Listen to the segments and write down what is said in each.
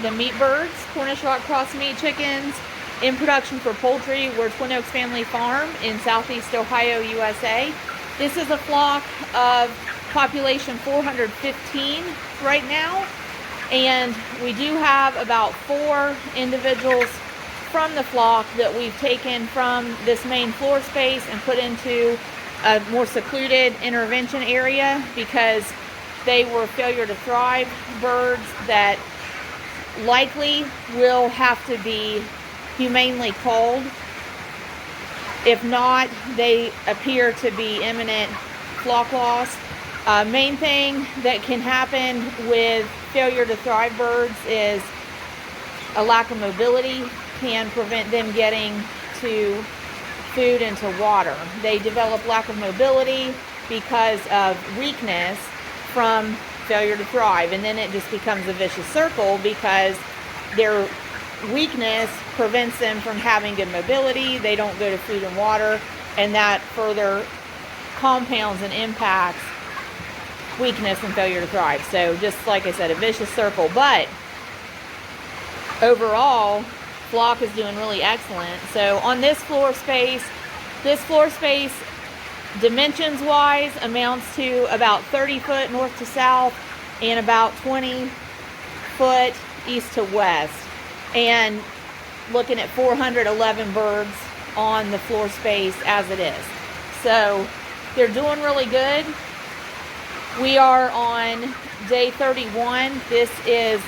the meat birds, Cornish rock cross meat chickens, in production for poultry. We're Twin Oaks Family Farm in Southeast Ohio, USA. This is a flock of population 415 right now, and we do have about 4 individuals from the flock that we've taken from this main floor space and put into a more secluded intervention area because they were failure to thrive birds that likely will have to be humanely culled. If not, they appear to be imminent flock loss. Main thing that can happen with failure to thrive birds is a lack of mobility can prevent them getting to food and to water. They develop lack of mobility because of weakness from failure to thrive, and then it just becomes a vicious circle because their weakness prevents them from having good mobility. They don't go to food and water, and that further compounds and impacts weakness and failure to thrive. So just like I said, a vicious circle. But overall, flock is doing really excellent. So on this floor space dimensions wise amounts to about 30 foot north to south and about 20 foot east to west, and looking at 411 birds on the floor space as it is. So they're doing really good. We are on day 31. This is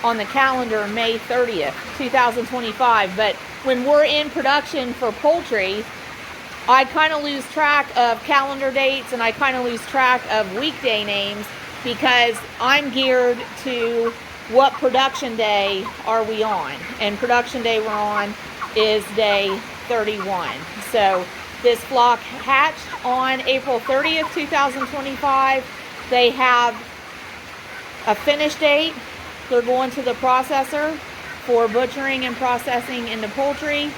on the calendar May 30th, 2025. But when we're in production for poultry, I kind of lose track of calendar dates and I kind of lose track of weekday names because I'm geared to what production day are we on. And production day we're on is day 31. So this flock hatched on April 30th, 2025. They have a finish date. They're going to the processor for butchering and processing into poultry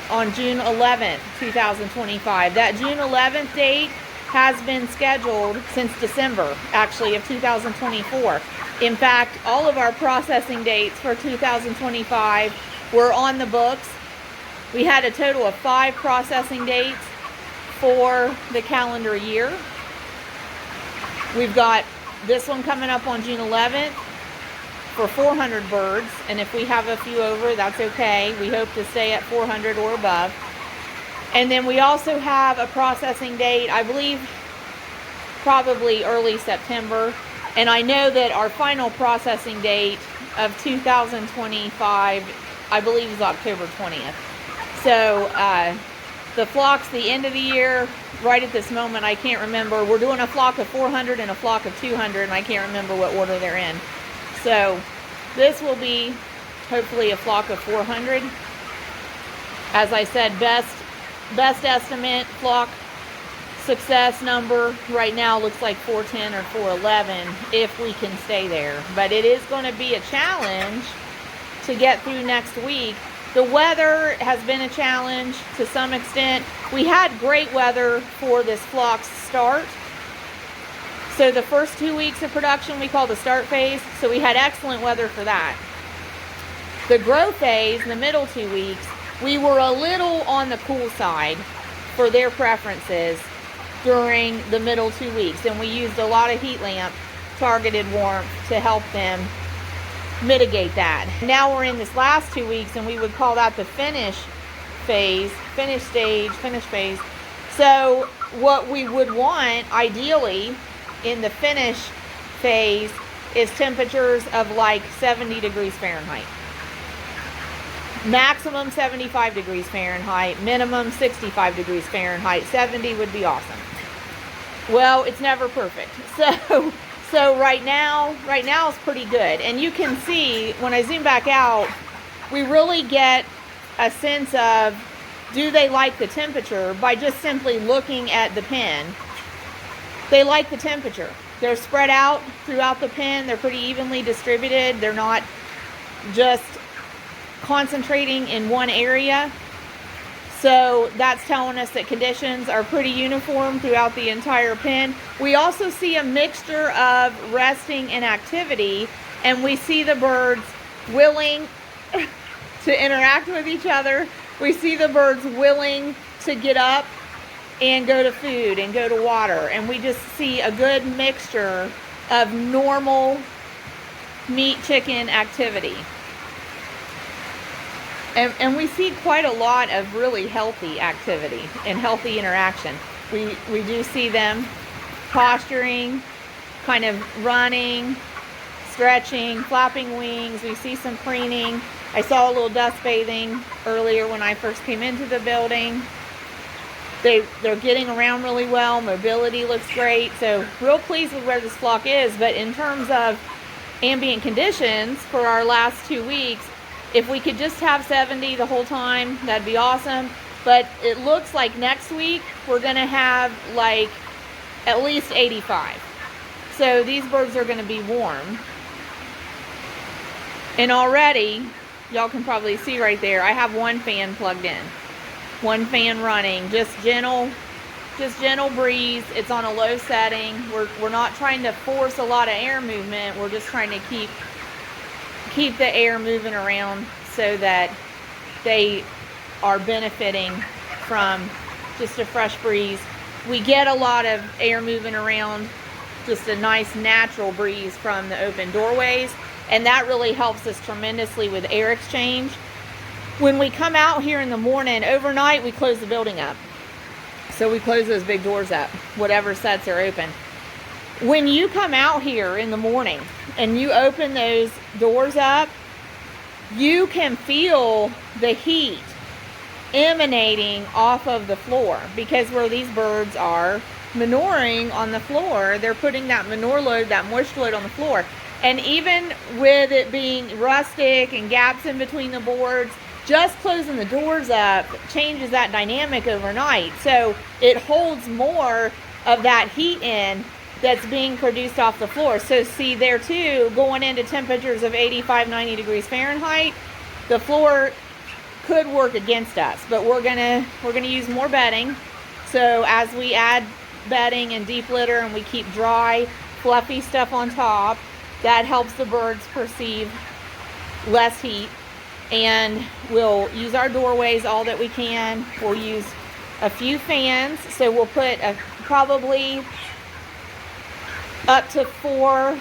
on June 11th, 2025. That June 11th date has been scheduled since December, actually, of 2024. In fact, all of our processing dates for 2025 were on the books. We had a total of 5 processing dates for the calendar year. We've got this one coming up on June 11th for 400 birds, and if we have a few over, that's okay. We hope to stay at 400 or above. And then we also have a processing date, I believe probably early September, and I know that our final processing date of 2025 I believe is October 20th. So the flock's the end of the year. Right at this moment, I can't remember. We're doing a flock of 400 and a flock of 200, and I can't remember what order they're in. So this will be hopefully a flock of 400. As I said, best estimate flock success number right now looks like 410 or 411 if we can stay there. But it is going to be a challenge to get through next week. The weather has been a challenge to some extent. We had great weather for this flock's start. So the first 2 weeks of production we call the start phase. So we had excellent weather for that. The growth phase, the middle 2 weeks, we were a little on the cool side for their preferences during the middle 2 weeks. And we used a lot of heat lamp targeted warmth to help them mitigate that. Now we're in this last 2 weeks, and we would call that the finish phase. So what we would want ideally in the finish phase is temperatures of like 70 degrees Fahrenheit. Maximum 75 degrees Fahrenheit, minimum 65 degrees Fahrenheit. 70 would be awesome. Well, it's never perfect. So right now is pretty good. And you can see when I zoom back out, we really get a sense of do they like the temperature by just simply looking at the pen. They like the temperature. They're spread out throughout the pen. They're pretty evenly distributed. They're not just concentrating in one area. So that's telling us that conditions are pretty uniform throughout the entire pen. We also see a mixture of resting and activity, and we see the birds willing to interact with each other. We see the birds willing to get up and go to food and go to water. And we just see a good mixture of normal meat chicken activity. And we see quite a lot of really healthy activity and healthy interaction. We do see them posturing, kind of running, stretching, flapping wings. We see some preening. I saw a little dust bathing earlier when I first came into the building. They're getting around really well. Mobility looks great. So real pleased with where this flock is. But in terms of ambient conditions for our last 2 weeks, if we could just have 70 the whole time, that'd be awesome. But it looks like next week we're gonna have like at least 85. So these birds are gonna be warm. And already, y'all can probably see right there, I have one fan plugged in. One fan running, just gentle breeze. It's on a low setting. We're not trying to force a lot of air movement. We're just trying to keep the air moving around so that they are benefiting from just a fresh breeze. We get a lot of air moving around, just a nice natural breeze from the open doorways, and that really helps us tremendously with air exchange. When we come out here in the morning, overnight we close the building up. So we close those big doors up, whatever sets are open. When you come out here in the morning and you open those doors up, you can feel the heat emanating off of the floor, because where these birds are manuring on the floor, they're putting that manure load, that moisture load on the floor. And even with it being rustic and gaps in between the boards, just closing the doors up changes that dynamic overnight. So it holds more of that heat in that's being produced off the floor. So see there too, going into temperatures of 85, 90 degrees Fahrenheit, the floor could work against us, but we're gonna use more bedding. So as we add bedding and deep litter and we keep dry, fluffy stuff on top, that helps the birds perceive less heat. And we'll use our doorways all that we can. We'll use a few fans. So we'll put probably up to 4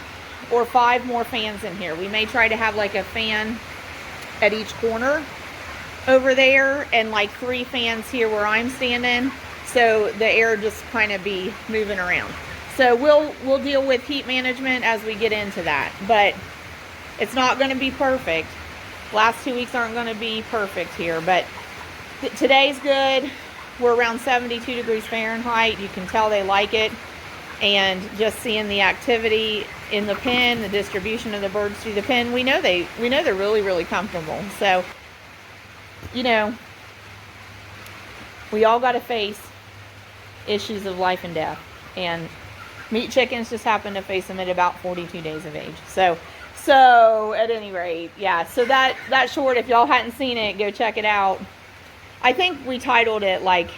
or 5 more fans in here. We may try to have like a fan at each corner over there and like 3 fans here where I'm standing, so the air just kind of be moving around. So we'll deal with heat management as we get into that, but it's not going to be perfect. Last 2 weeks aren't going to be perfect here, but today's good. We're around 72 degrees Fahrenheit. You can tell they like it. And just seeing the activity in the pen, the distribution of the birds through the pen, we know they're really, really comfortable. So, you know, we all got to face issues of life and death. And meat chickens just happen to face them at about 42 days of age. So at any rate, yeah, so that short, if y'all hadn't seen it, go check it out. I think we titled it like,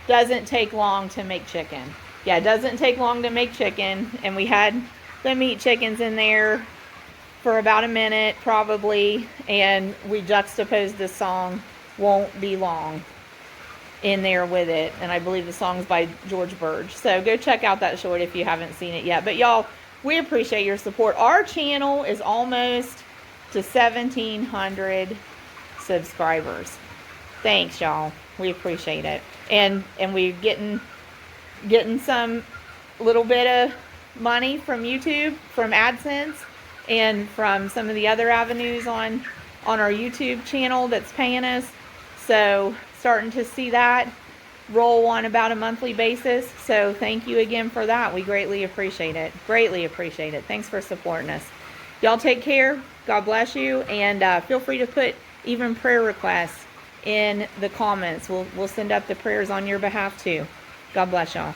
doesn't take long to make chicken. Yeah, it doesn't take long to make chicken. And we had the meat chickens in there for about a minute probably. And we juxtaposed the song, Won't Be Long, in there with it. And I believe the song's by George Burge. So go check out that short if you haven't seen it yet. But y'all, we appreciate your support. Our channel is almost to 1,700 subscribers. Thanks, y'all. We appreciate it. And we're getting some little bit of money from YouTube, from AdSense, and from some of the other avenues on our YouTube channel that's paying us. So starting to see that roll on about a monthly basis. So thank you again for that. We greatly appreciate it. Greatly appreciate it. Thanks for supporting us. Y'all take care. God bless you. And feel free to put even prayer requests in the comments. We'll send up the prayers on your behalf too. God bless y'all.